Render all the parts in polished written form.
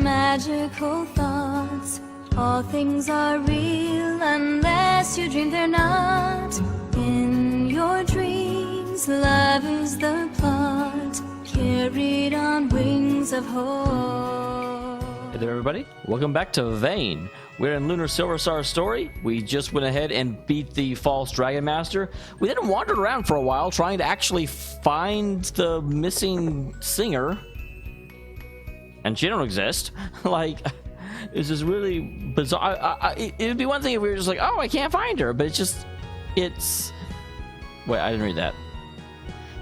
magical thoughts. All things are real unless you dream they're not. In your dreams, love is the plot, carried on wings of hope. Hey there, everybody. Welcome back to Vane. We're in Lunar Silver Star story. We just went ahead and beat the false Dragon Master. We then wandered around for a while trying to actually find the missing singer. And she don't exist. Like, it's just really bizarre. It'd be one thing if we were just like, oh, I can't find her. But it's... Wait, I didn't read that.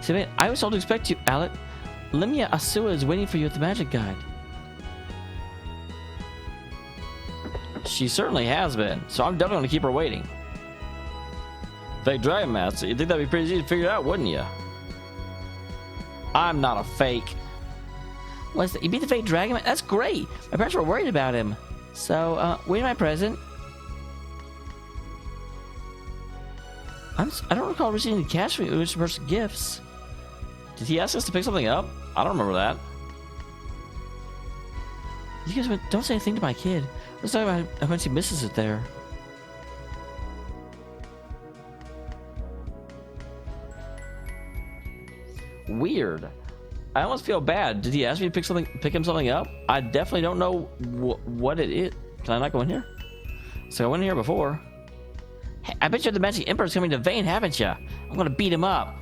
See, man, I was told to expect you, Alec. Limia Asua is waiting for you at the Magic Guide. She certainly has been, so I'm definitely going to keep her waiting. Fake Dragon Master, you'd think that'd be pretty easy to figure out, wouldn't you? I'm not a fake. What's that? You beat the fake Dragon Master? That's great. My parents were worried about him. So, where's my present? I don't recall receiving any cash from you with personal gifts. Did he ask us to pick something up? I don't remember that. You guys don't say anything to my kid. Let's talk about how much he misses it there. Weird. I almost feel bad. Did he ask me to pick him something up? I definitely don't know what it is. Can I not go in here? So I went in here before. Hey, I bet you the Magic Emperor's coming to Vane, haven't you? I'm gonna beat him up.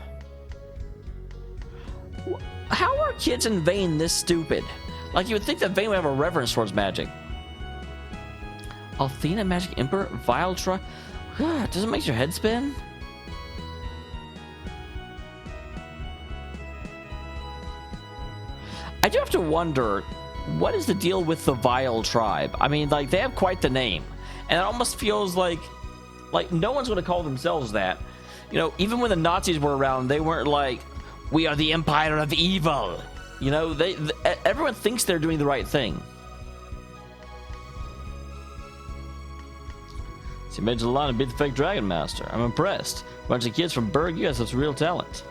How are kids in Vane this stupid? Like, you would think that Vane would have a reverence towards magic. Athena, Magic Emperor, Vile Try. Does it make your head spin? I do have to wonder, what is the deal with the Vile Tribe? I mean, like, they have quite the name. And it almost feels like no one's going to call themselves that. You know, even when the Nazis were around, they weren't like, we are the Empire of Evil. You know, everyone thinks they're doing the right thing. So you made it a lot and beat the fake Dragon Master. I'm impressed. A bunch of kids from Berg, you guys have some real talent.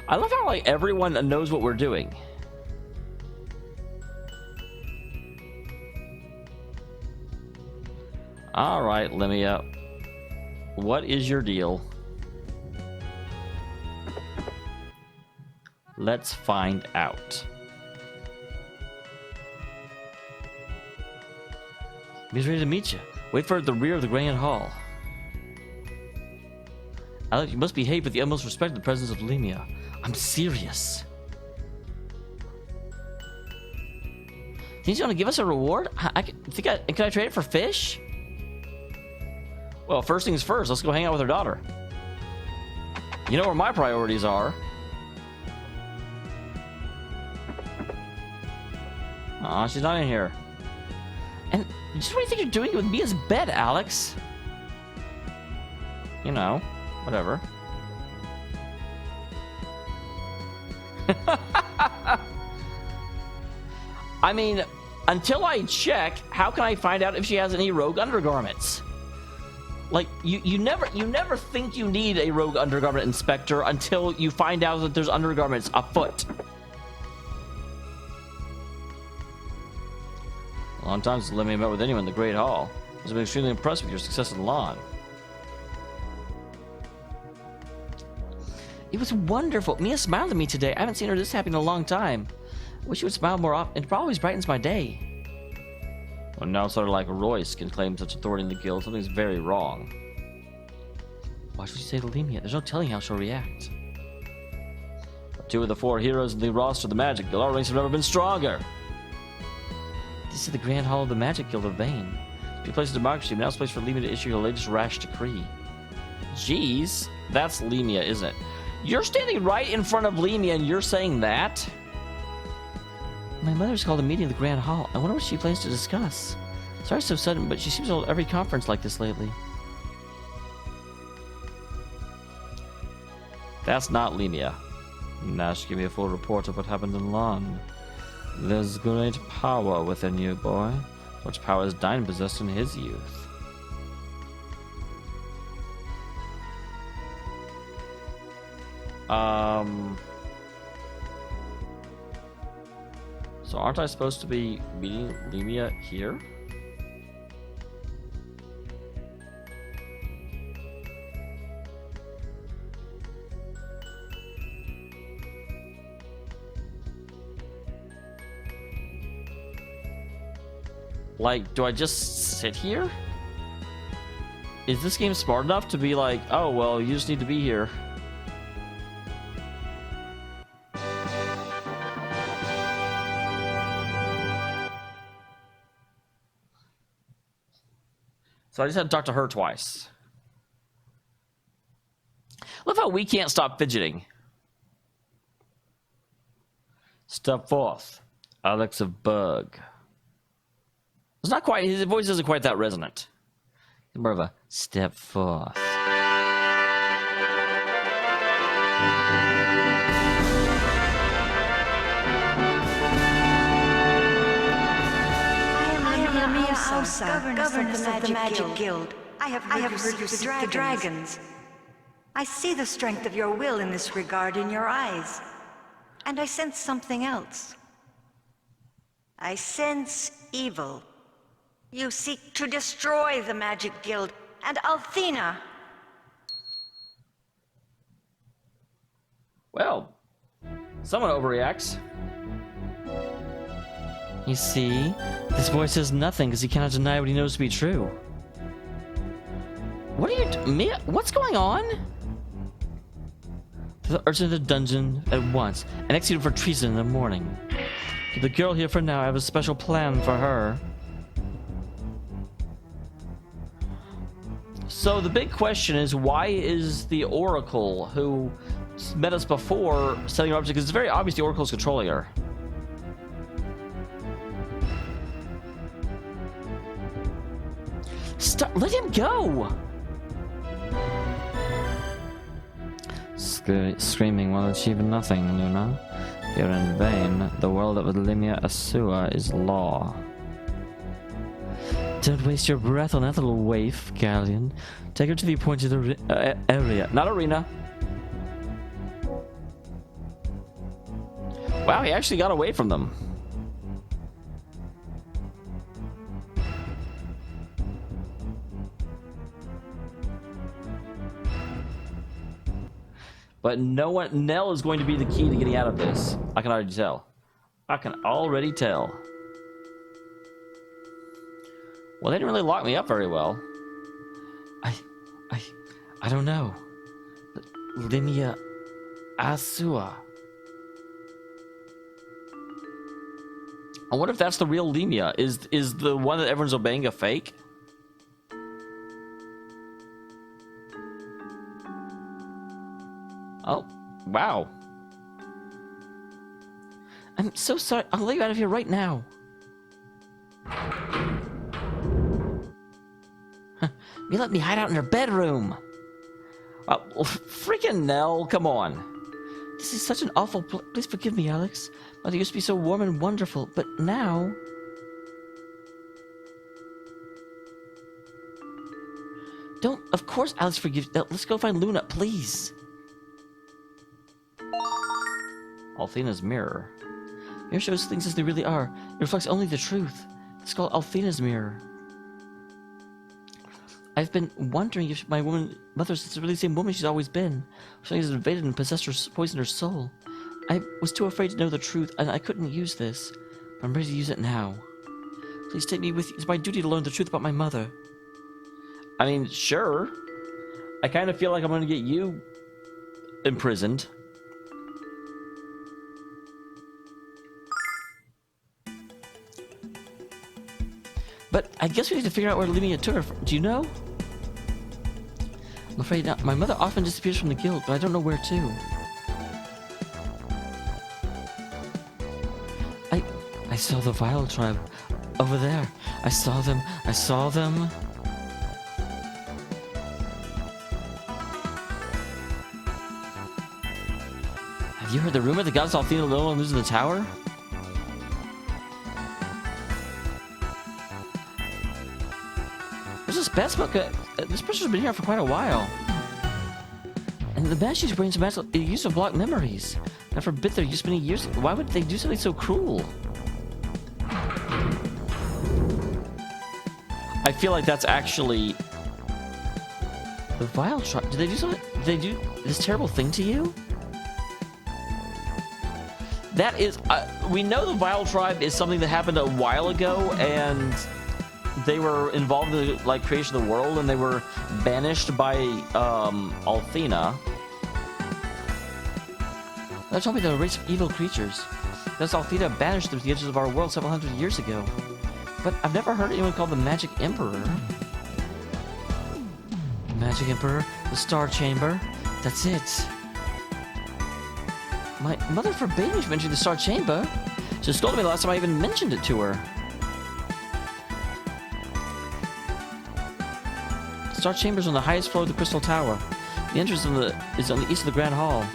I love how, like, everyone knows what we're doing. All right, Limia. What is your deal? Let's find out. He's ready to meet you. Wait for it at the rear of the Grand Hall. Alec, you must behave with the utmost respect in the presence of Limia. I'm serious. Think you want to give us a reward? Can I trade it for fish? Well, first things first, let's go hang out with her daughter. You know where my priorities are. Aw, she's not in here. And just what do you think you're doing with Mia's bed, Alex? You know, whatever. I mean, until I check, how can I find out if she has any rogue undergarments? Like, you never think you need a rogue undergarment inspector until you find out that there's undergarments afoot. A long time since Limia met with anyone in the Great Hall. I was extremely impressed with your success in lawn. It was wonderful. Mia smiled at me today. I haven't seen her this happy in a long time. Wish she would smile more often. It always brightens my day. When an outsider like Royce can claim such authority in the guild, something's very wrong. Why should you say to Limia? There's no telling how she'll react. Two of the 4 heroes in the roster of the Magic Guild. Our ranks have never been stronger. This is the Grand Hall of the Magic Guild of Vane. To be a place of democracy, but now it's a place for Limia to issue her latest rash decree. Jeez, that's Limia, isn't it? You're standing right in front of Limia and you're saying that? My mother's called a meeting at the Grand Hall. I wonder what she plans to discuss. Sorry it's so sudden, but she seems to hold every conference like this lately. That's not Limia. Nash, give me a full report of what happened in Lon. There's great power within you, boy. Such power as Dine possessed in his youth. So aren't I supposed to be meeting Lemia here? Like, do I just sit here? Is this game smart enough to be like, oh, well, you just need to be here? So I just had to talk to her twice. Love how we can't stop fidgeting. Step forth, Alex of Bug. It's not quite, his voice isn't quite that resonant. It's more of a step forth. Governess of the Magic Guild. I have heard you seek the dragons. I see the strength of your will in this regard in your eyes. And I sense something else. I sense evil. You seek to destroy the Magic Guild and Althena. Well, someone overreacts. You see, this boy says nothing because he cannot deny what he knows to be true. What are you Mia? What's going on? The urchin in the dungeon at once and executed for treason in the morning. Keep the girl here for now. I have a special plan for her. So the big question is, why is the Oracle, who met us before, setting her up? Because it's very obvious the Oracle is controlling her. Stop! Let him go! Screaming will achieve nothing, Lunar. You're in vain. The world of Limia Asua is law. Don't waste your breath on that little waif, Galleon. Take her to the appointed area. Not arena. Wow, he actually got away from them. But no one, Nell is going to be the key to getting out of this. I can already tell. I can already tell. Well, they didn't really lock me up very well. I don't know. Limia Asua. I wonder if that's the real Limia. Is the one that everyone's obeying a fake? Oh, wow. I'm so sorry. I'll let you out of here right now. You let me hide out in her bedroom. Well, freaking Nell, come on. This is such an awful place. Please forgive me, Alex. Mother used to be so warm and wonderful, but now... Don't, of course Alex forgives. Let's go find Luna, please. Althena's mirror. Mirror shows things as they really are. It reflects only the truth. It's called Althena's mirror. I've been wondering if my mother is really the same woman she's always been. Something has invaded and possessed her, poisoned her soul. I was too afraid to know the truth, and I couldn't use this. But I'm ready to use it now. Please take me with you. It's my duty to learn the truth about my mother. I mean, sure. I kind of feel like I'm going to get you imprisoned. But I guess we need to figure out where Limia took her from. Do you know? I'm afraid not. My mother often disappears from the guild, but I don't know where to. I saw the Vile tribe over there. I saw them. I saw them. Have you heard the rumor the goddess Althena alone lives in the tower? There's this best book. This person's been here for quite a while. And the Banshee's brains are used to block memories. God forbid they're used many years. Why would they do something so cruel? I feel like that's actually the Vile Tribe. Did they do something? Did they do this terrible thing to you? That is, we know the Vile Tribe is something that happened a while ago, and they were involved in the like creation of the world, and they were banished by Althena. That told me they're a race of evil creatures. That's Althena banished them to the edges of our world several hundred years ago. But I've never heard anyone called the Magic Emperor. The Magic Emperor, the Star Chamber, that's it. My mother forbade me from mentioning the Star Chamber. She scolded me the last time I even mentioned it to her. The Star Chamber is on the highest floor of the Crystal Tower. The entrance is on the east of the Grand Hall.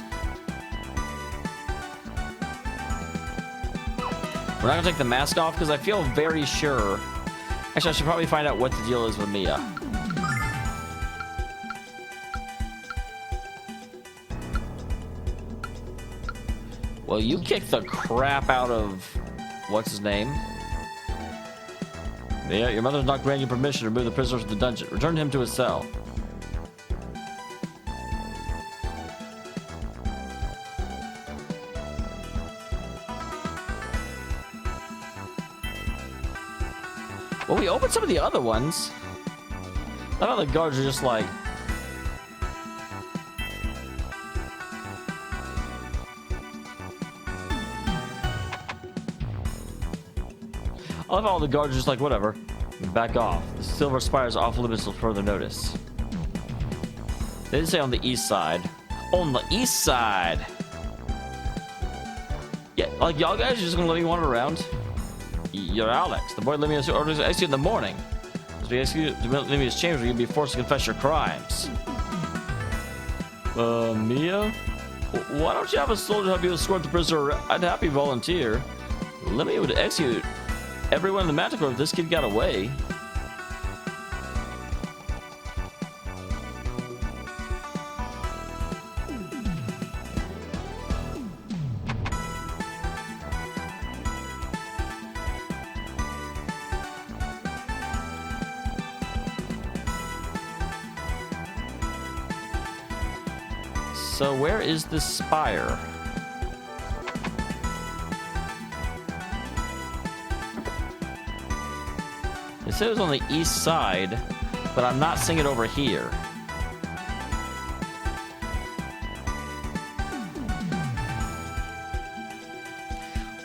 We're not gonna take the mask off because I feel very sure. Actually, I should probably find out what the deal is with Mia. Well, you kicked the crap out of what's his name? Yeah, your mother's not granting you permission to remove the prisoner from the dungeon. Return him to his cell. Well, we opened some of the other ones. I thought the guards are just like... I love how all the guards are just like, whatever. Back off. The Silver Spire is off limits until further notice. They didn't say on the east side. On the east side! Yeah, like y'all guys are just gonna let me wander around? You're Alex. The boy let me orders execute in the morning. As we execute the Limia's chambers, you'll be forced to confess your crimes. Mia? Why don't you have a soldier help you escort the prisoner? I'd happy volunteer. Limia would execute everyone in the Manticore if this kid got away. So where is the spire? It said it was on the east side, but I'm not seeing it over here.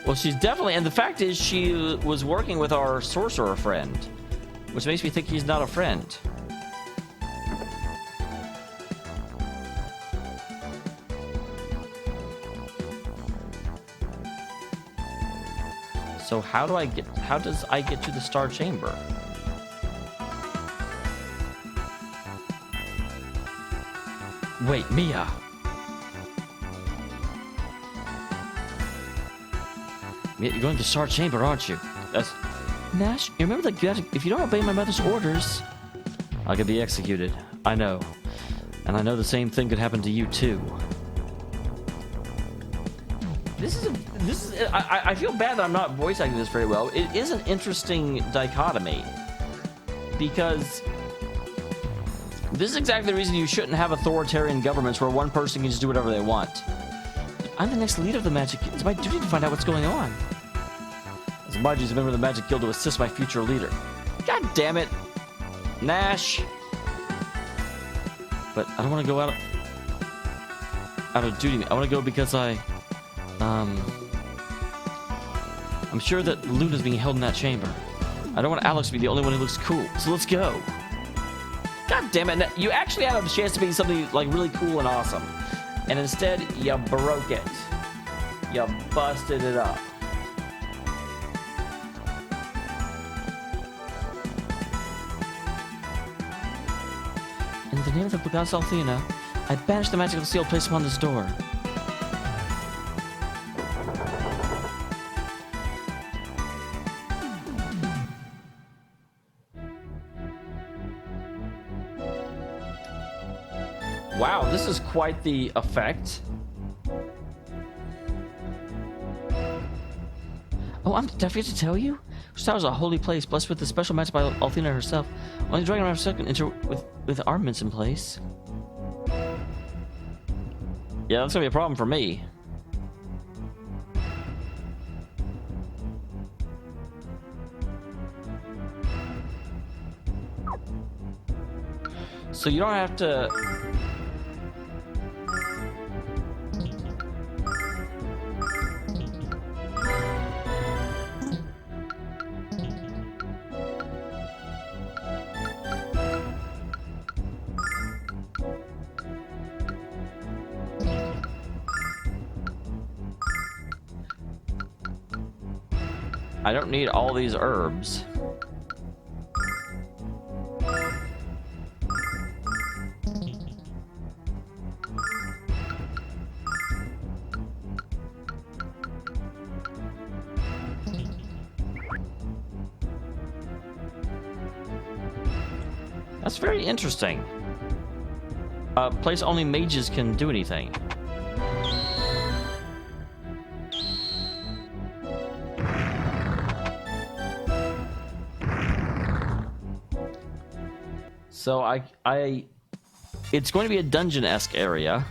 Well, she's definitely, and the fact is she was working with our sorcerer friend, which makes me think he's not a friend. So how does I get to the Star Chamber? Wait, Mia. You're going to the Star Chamber, aren't you? That's... Nash, you remember that if you don't obey my mother's orders, I could be executed. I know. And I know the same thing could happen to you too. I feel bad that I'm not voice acting this very well. It is an interesting dichotomy, because this is exactly the reason you shouldn't have authoritarian governments where one person can just do whatever they want. I'm the next leader of the Magic Guild. It's my duty to find out what's going on. It's my duty as a member of the Magic Guild to assist my future leader. God damn it, Nash. But I don't want to go out of duty. I want to go because I'm sure that Luna's being held in that chamber. I don't want Alex to be the only one who looks cool, so let's go. God damn it, you actually had a chance to be something like really cool and awesome. And instead, you broke it. You busted it up. In the name of the goddess Althena, I banish the magical seal placed upon this door. Wow, this is quite the effect. Oh, did I forget to tell you? This tower is a holy place, blessed with the special magic by Althena herself. Only dragon around second enter with armaments in place. Yeah, that's gonna be a problem for me. So you don't have to... I don't need all these herbs. That's very interesting. A place only mages can do anything. So it's going to be a dungeon-esque area.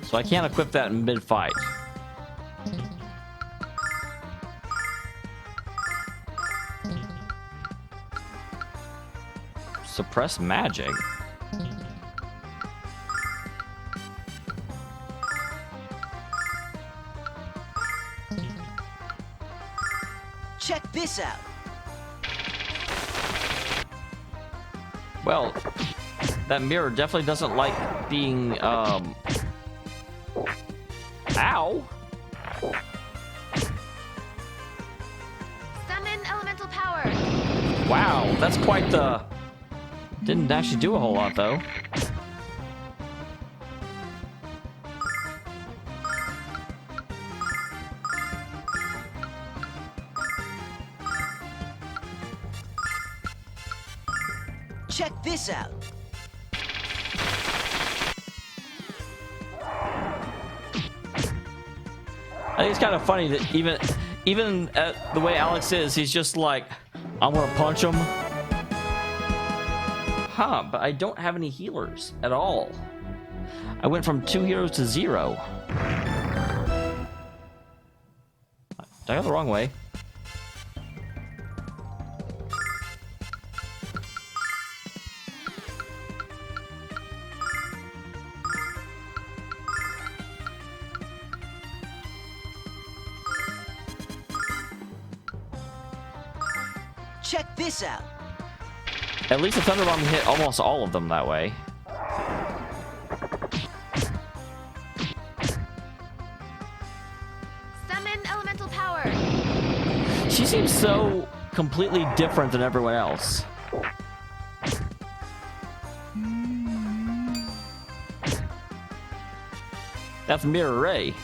So I can't equip that in mid-fight. Suppress magic? Check this out. Well, that mirror definitely doesn't like being, Ow! Summon elemental power. Wow, that's quite the... Didn't actually do a whole lot, though. Check this out. I think it's kind of funny that even the way Alex is, he's just like, I'm gonna punch him. Huh, but I don't have any healers at all. I went from 2 heroes to 0. Did I go the wrong way? Check this out. At least the Thunder Bomb hit almost all of them that way. Summon elemental power. She seems so completely different than everyone else. That's Mirror Ray.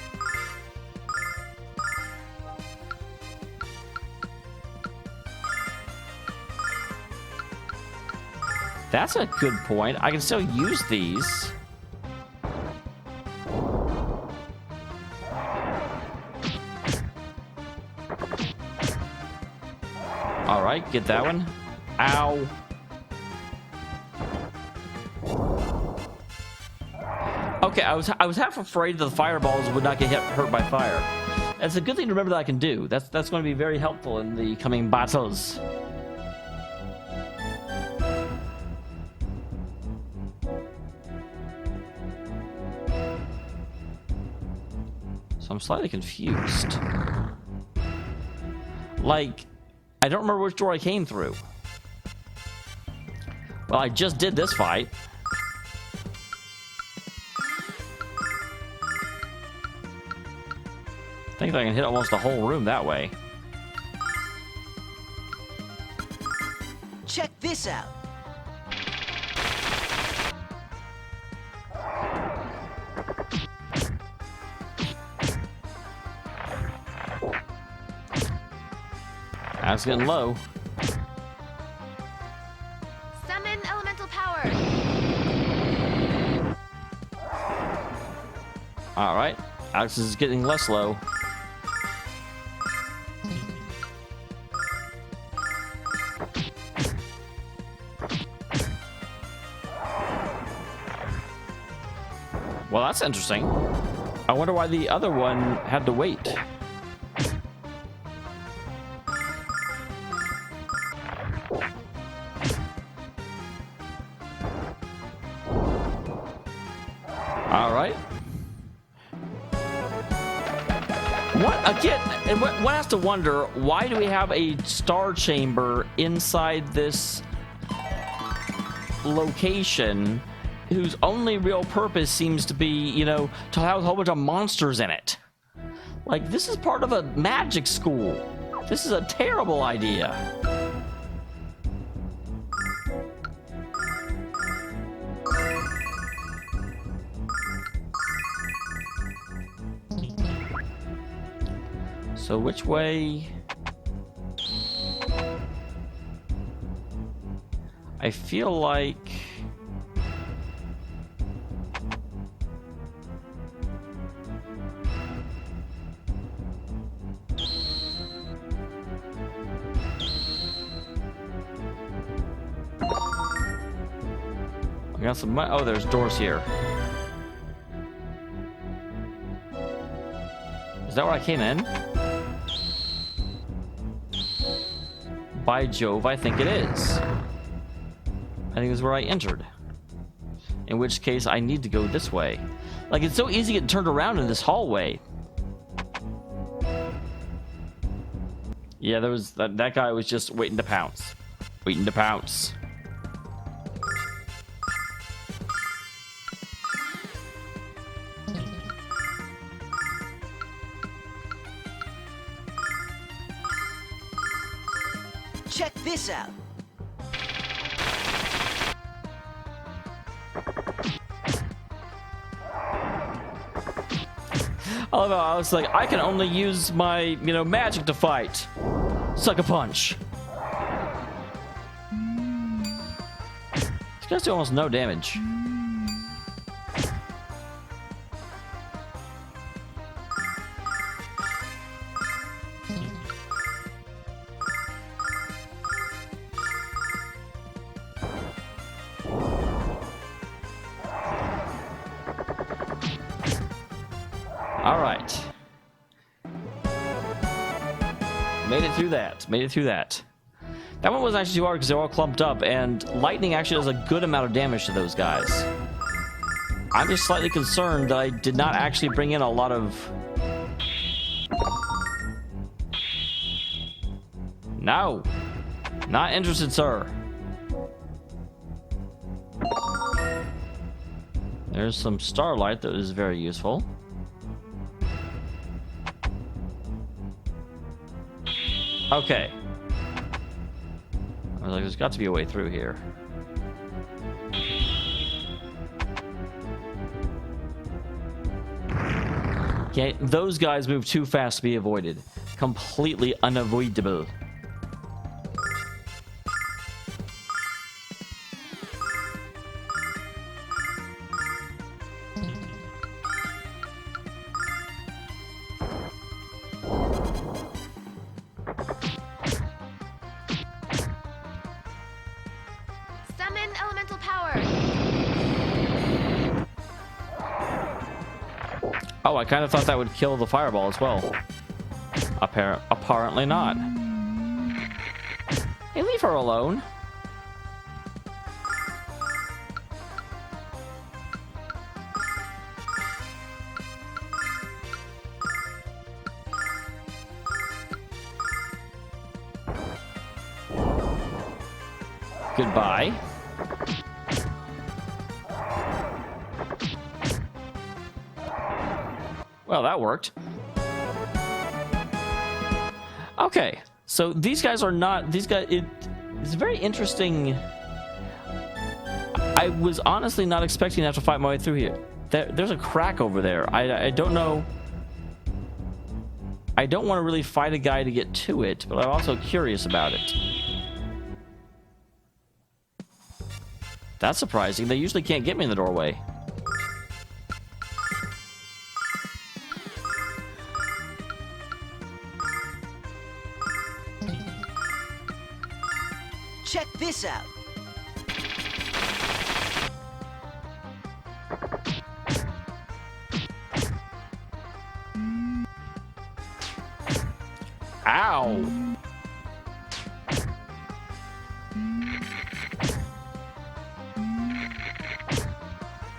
That's a good point. I can still use these. All right, get that one. Ow. Okay, I was half afraid that the fireballs would not get hurt by fire. That's a good thing to remember that I can do. That's going to be very helpful in the coming battles. So I'm slightly confused. Like, I don't remember which door I came through. Well, I just did this fight. I think I can hit almost the whole room that way. Check this out. That's getting low. Summon elemental power. All right. Alex is getting less low. Well, that's interesting. I wonder why the other one had to wait. All right. What again? And one has to wonder, why do we have a star chamber inside this location whose only real purpose seems to be, you know, to have a whole bunch of monsters in it? Like, this is part of a magic school. This is a terrible idea. So which way? I feel like... I got some money. Oh, there's doors here. Is that where I came in? By Jove, I think it is. I think this is where I entered. In which case, I need to go this way. Like, it's so easy to get turned around in this hallway. Yeah, there was that guy was just waiting to pounce. Waiting to pounce. Check this out. Although I was like, I can only use my, you know, magic to fight. Suck a punch. These guys do almost no damage. All right. Made it through that. Made it through that. That one was actually too hard because they're all clumped up, and lightning actually does a good amount of damage to those guys. I'm just slightly concerned that I did not actually bring in a lot of... No. Not interested, sir. There's some starlight that is very useful. Okay. I was like, there's got to be a way through here. Okay, those guys move too fast to be avoided. Completely unavoidable. Summon elemental power. Oh, I kind of thought that would kill the fireball as well. Apparently not. Hey, leave her alone. Goodbye. Well, that worked. Okay, so these guys are not... These guys... It's very interesting. I was honestly not expecting to have to fight my way through here. There's a crack over there. I don't know... I don't want to really fight a guy to get to it, but I'm also curious about it. That's surprising. They usually can't get me in the doorway. Check this out. Ow!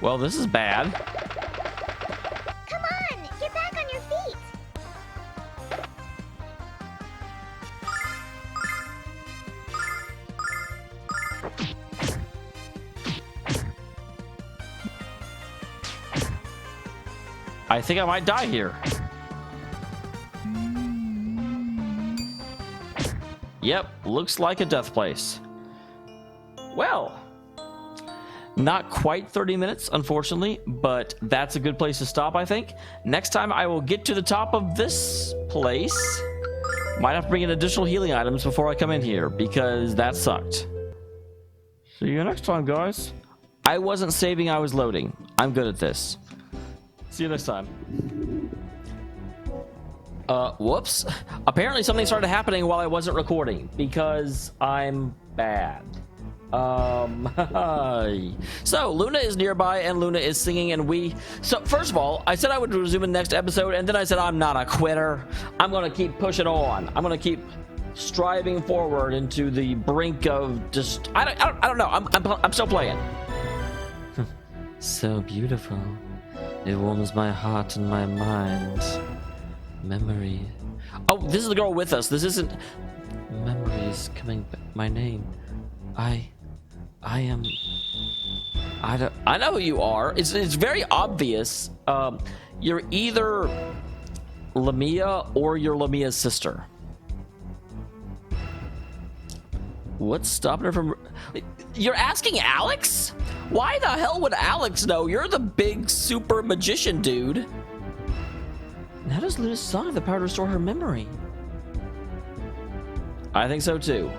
Well, this is bad. Come on, get back on your feet. I think I might die here. Yep, looks like a death place. Well, not quite 30 minutes, unfortunately, but that's a good place to stop, I think. Next time I will get to the top of this place. Might have to bring in additional healing items before I come in here, because that sucked. See you next time, guys. I wasn't saving, I was loading. I'm good at this. See you next time. Whoops. Apparently something started happening while I wasn't recording because I'm bad. So Luna is nearby and Luna is singing and so first of all, I said I would resume in the next episode and then I said I'm not a quitter. I'm gonna keep pushing on. I'm gonna keep striving forward into the brink of just, I don't know. I'm still playing. So beautiful. It warms my heart and my mind. Memory. Oh, this is the girl with us. This isn't memories coming back. My name. I know who you are. It's very obvious. You're either Lamia or you're Lamia's sister. What's stopping her from... You're asking Alex? Why the hell would Alex know? You're the big super magician dude. And how does Luna's song have the power to restore her memory? I think so too.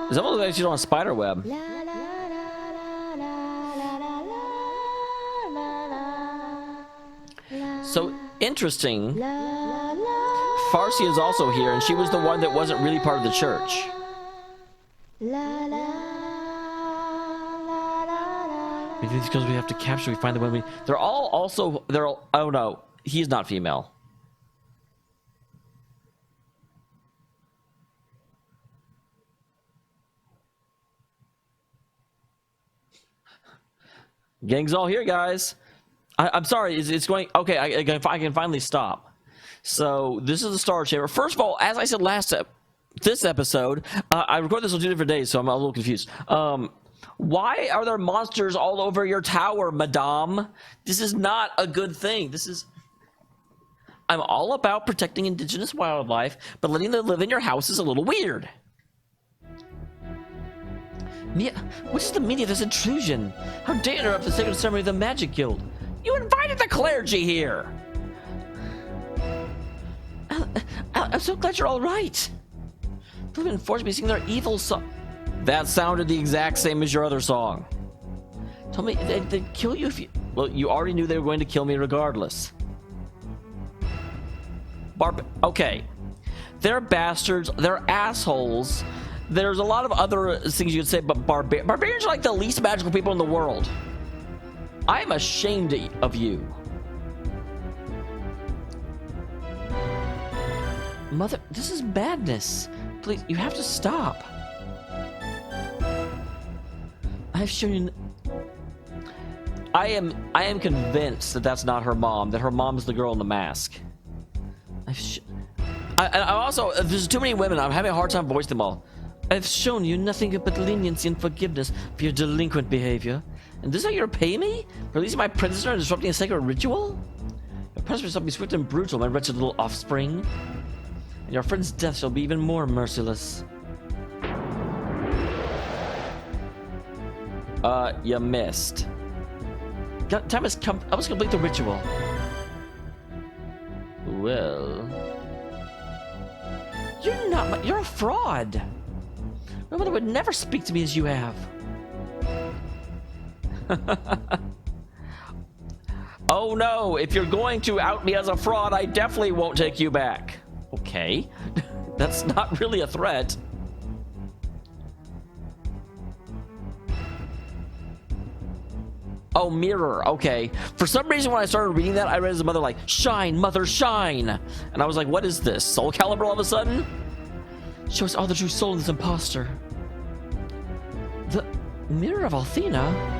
It's almost like she's on a spider web. So interesting. Farsi is also here, and she was the one that wasn't really part of the church. Maybe it's because we have to capture, we find the women. They're all also, oh no, he's not female. Gang's all here, guys. I'm sorry, it's going, okay, I can finally stop. So this is the Star Chamber. First of all, as I said this episode, I recorded this on 2 different days, so I'm a little confused. Why are there monsters all over your tower, madame? This is not a good thing. I'm all about protecting indigenous wildlife, but letting them live in your house is a little weird. What is the meaning of this intrusion? How dare you interrupt the sacred ceremony of the Magic Guild? You invited the clergy here! I'm so glad you're all right. The women forced me to sing their evil song. That sounded the exact same as your other song. Told me they'd kill you if you... Well, you already knew they were going to kill me regardless. Okay. They're bastards. They're assholes. There's a lot of other things you could say, but barbarians are like the least magical people in the world. I am ashamed of you. Mother, this is madness. Please, you have to stop. I've shown you... I am convinced that that's not her mom, that her mom's the girl in the mask. I also, there's too many women, I'm having a hard time voicing them all. I've shown you nothing but leniency and forgiveness for your delinquent behavior. And this is how you're paying me? For releasing my prisoner and disrupting a sacred ritual? Your punishment shall be swift and brutal, my wretched little offspring. And your friend's death shall be even more merciless. You missed. Time has come. I must complete the ritual. Well, you're a fraud. My mother would never speak to me as you have. Oh no, if you're going to out me as a fraud, I definitely won't take you back. Okay, that's not really a threat. Oh, mirror, okay. For some reason when I started reading that, I read as a mother like, shine, mother, shine. And I was like, what is this? Soul Calibur all of a sudden? Show us all the true soul in this imposter. The Mirror of Althena?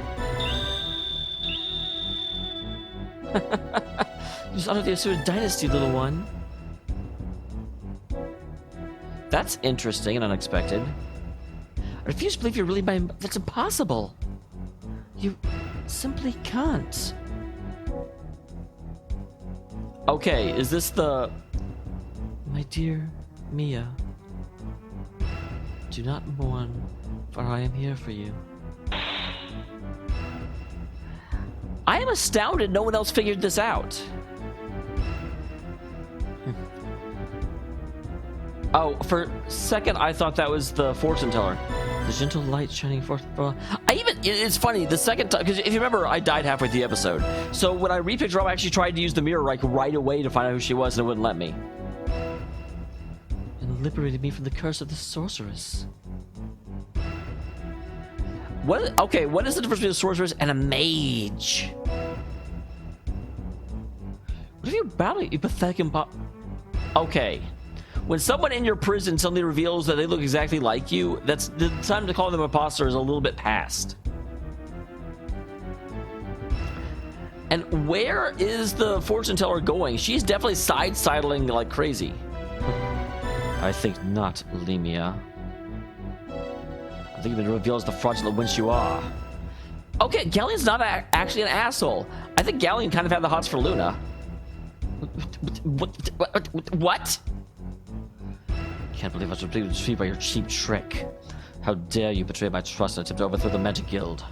Just honor the Asura dynasty, little one. That's interesting and unexpected. I refuse to believe you're really my... That's impossible. You simply can't. Okay, is this the... My dear Mia, do not mourn, for I am here for you. I am astounded no one else figured this out. Oh, for a second I thought that was the fortune teller. The gentle light shining forth. It's funny, the second time, because if you remember, I died halfway through the episode. So when I repicked her up, I actually tried to use the mirror like right away to find out who she was, and it wouldn't let me. And liberated me from the curse of the sorceress. What? Okay, what is the difference between a sorceress and a mage? What if you're battling, you pathetic Okay. When someone in your prison suddenly reveals that they look exactly like you, that's the time to call them imposter is a little bit past. And where is the fortune teller going? She's definitely sidling like crazy. I think not, Lemia. I think it reveals the fraudulent wench you are. Okay, Galleon's not actually an asshole. I think Galleon kind of had the hots for Luna. What? Can't believe I was completely deceived by your cheap trick. How dare you betray my trust and attempt to overthrow the Magic Guild?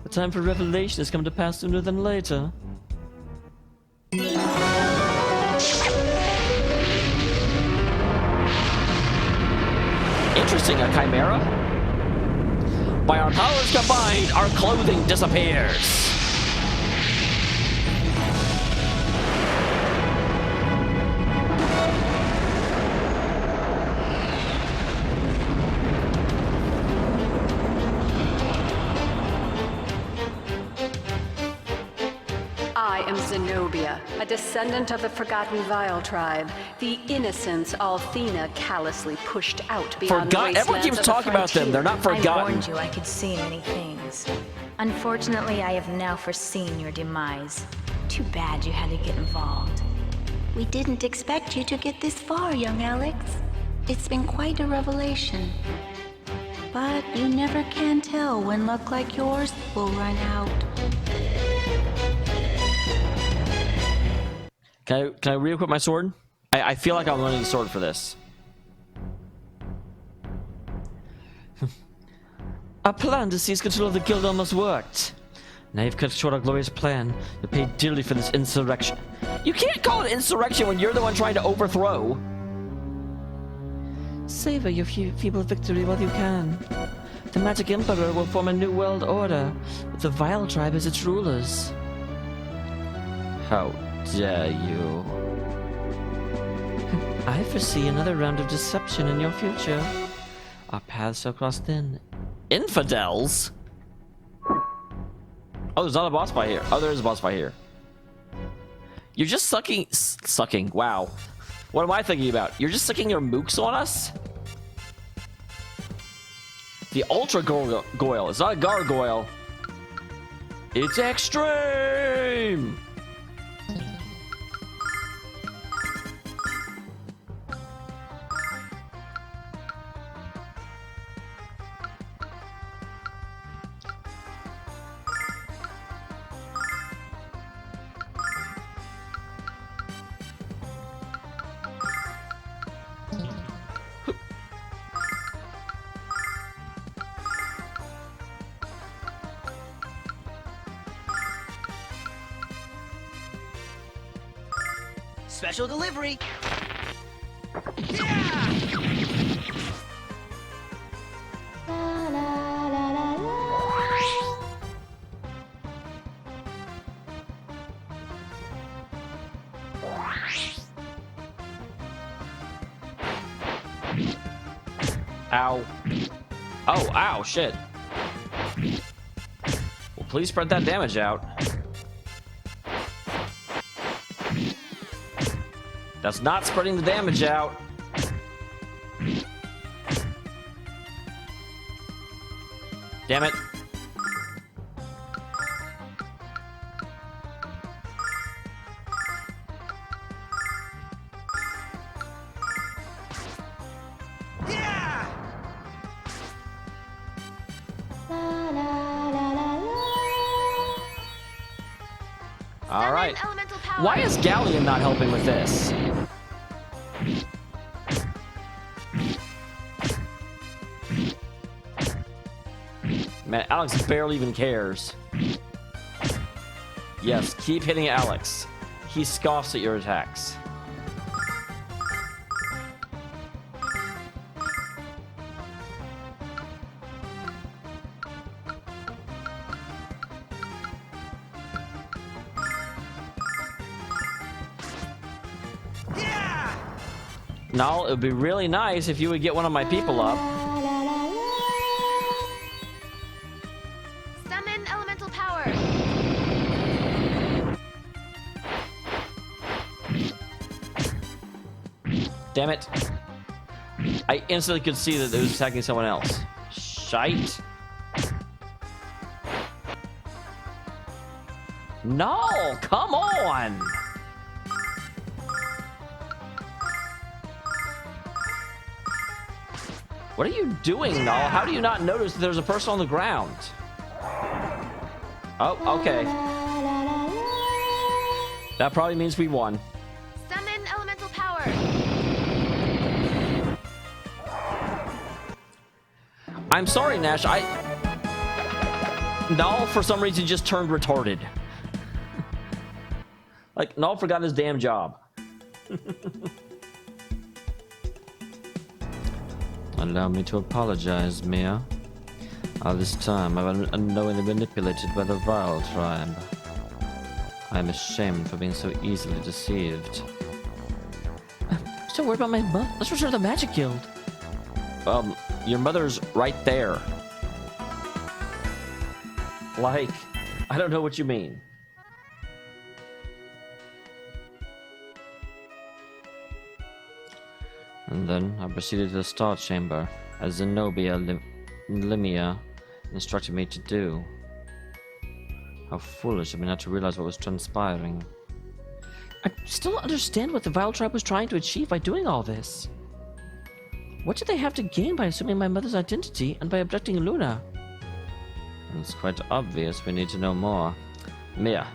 The time for revelation has come to pass sooner than later. Interesting, a chimera? By our powers combined, our clothing disappears. I am Zenobia, a descendant of the Forgotten Vile tribe, the innocents Althena callously pushed out beyond the wastelands Everyone keeps of the talking about them. They're not I forgotten. warned you I could see many things. Unfortunately, I have now foreseen your demise. Too bad you had to get involved. We didn't expect you to get this far, young Alex. It's been quite a revelation. But you never can tell when luck like yours will run out. Can I re-equip my sword? I feel like I'm learning the sword for this. Our plan to seize control of the guild almost worked. Now you've cut short our glorious plan. You paid dearly for this insurrection. You can't call it insurrection when you're the one trying to overthrow. Savor your feeble victory while you can. The Magic Emperor will form a new world order, with the Vile tribe as its rulers. How dare you? I foresee another round of deception in your future. Our paths shall cross then. Infidels? Oh, there's not a boss fight here. Oh, there is a boss fight here. You're just sucking. Wow. What am I thinking about? You're just sucking your mooks on us? The Ultra Gargoyle. It's not a gargoyle. It's extreme! Special delivery. Ow. Oh, ow, shit. Well, please spread that damage out. That's not spreading the damage out. Damn it. All right. Elemental power. Why is Galleon not helping with this? Man, Alex barely even cares. Yes, keep hitting Alex. He scoffs at your attacks. Null, it would be really nice if you would get one of my people up. Summon elemental power. Damn it. I instantly could see that it was attacking someone else. Shite. No, come on. What are you doing, Null? How do you not notice that there's a person on the ground? Oh, okay. That probably means we won. Summon elemental power. I'm sorry, Nash. Null, for some reason, just turned retarded. Like, Null forgot his damn job. Allow me to apologize, Mia. All this time, I've been unknowingly manipulated by the Vile tribe. I am ashamed for being so easily deceived. I'm still worried about my mother. Let's return to the Magic Guild. Your mother's right there. Like, I don't know what you mean. And then I proceeded to the Star Chamber, as Zenobia Limia instructed me to do. How foolish of me not to realize what was transpiring. I still don't understand what the Vile Tribe was trying to achieve by doing all this. What did they have to gain by assuming my mother's identity and by abducting Lunar? It's quite obvious we need to know more. Mia,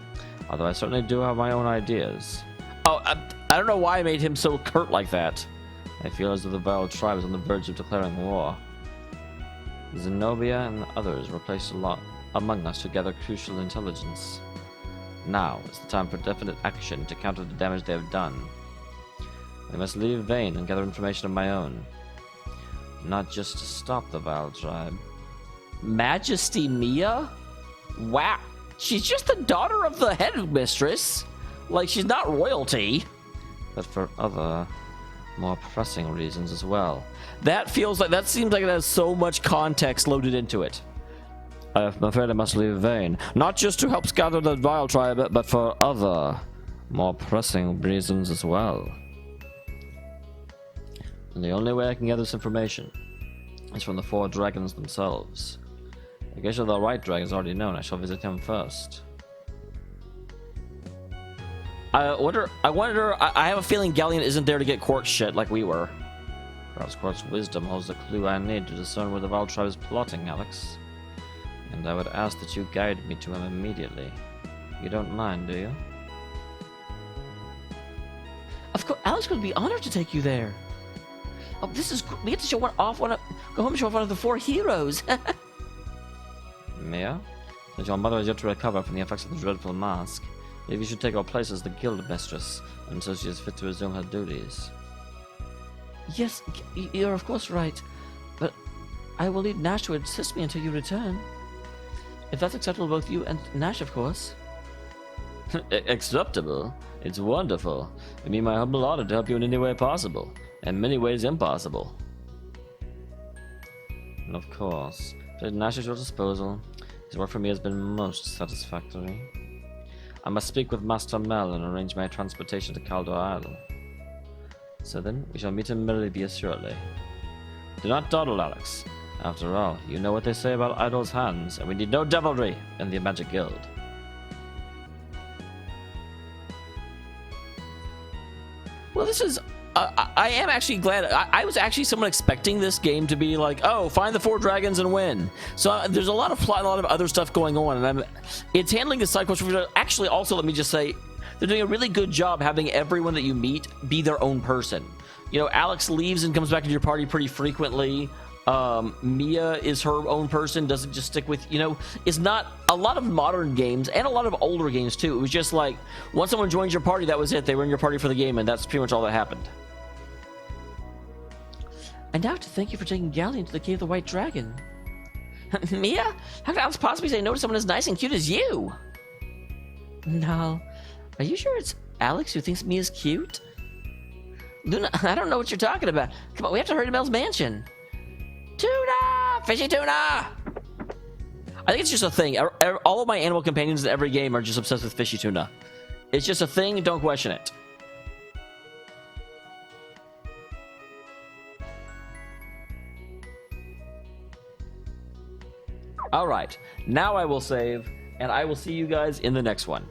although I certainly do have my own ideas. Oh, I don't know why I made him so curt like that. I feel as though the Vile Tribe is on the verge of declaring war. Zenobia and others were placed among us to gather crucial intelligence. Now is the time for definite action to counter the damage they have done. I must leave Vane and gather information of my own. Not just to stop the Vile Tribe. Majesty Mia? Wow. She's just the daughter of the headmistress. Like, she's not royalty. But for other, more pressing reasons as well. That seems like it has so much context loaded into it. I'm afraid I must leave Vane. Not just to help scatter the Vile Tribe, but for other, more pressing reasons as well. And the only way I can get this information is from the 4 dragons themselves. I guess you're the right dragon's already known. I shall visit him first. I have a feeling Galleon isn't there to get Quartz shit like we were. Perhaps Quartz's wisdom holds the clue I need to discern where the Vile Tribe is plotting, Alex. And I would ask that you guide me to him immediately. You don't mind, do you? Of course, Alex would be honored to take you there. Oh, we get to show go home and show off one of the 4 heroes. Mia, since your mother is yet to recover from the effects of the dreadful mask, Maybe you should take our place as the guild mistress until she is fit to resume her duties. Yes, you're of course right, but I will need Nash to assist me until you return. If that's acceptable to both you and Nash, of course. Acceptable? It's wonderful. It means my humble honor to help you in any way possible, and many ways impossible. And of course, Nash is at your disposal. His work for me has been most satisfactory. I must speak with Master Mel and arrange my transportation to Caldor Isle. So then, we shall meet in Meribia shortly. Do not dawdle, Alex. After all, you know what they say about idols' hands, and we need no devilry in the Magic Guild. Well, this is... I am actually glad. I was actually somewhat expecting this game to be like, oh, find the 4 dragons and win. So there's a lot of plot, a lot of other stuff going on, and it's handling the side quest. Actually, also, let me just say, they're doing a really good job having everyone that you meet be their own person. You know, Alex leaves and comes back into your party pretty frequently. Mia is her own person, doesn't just stick with, you know, it's not a lot of modern games and a lot of older games too. It was just like, once someone joins your party, that was it. They were in your party for the game, and that's pretty much all that happened. And now to thank you for taking Galleon to the Cave of the White Dragon. Mia? How could Alex possibly say no to someone as nice and cute as you? No. Are you sure it's Alex who thinks Mia's cute? Luna, I don't know what you're talking about. Come on, we have to hurry to Mel's mansion. Tuna! Fishy tuna! I think it's just a thing. All of my animal companions in every game are just obsessed with fishy tuna. It's just a thing, don't question it. Alright, now I will save, and I will see you guys in the next one.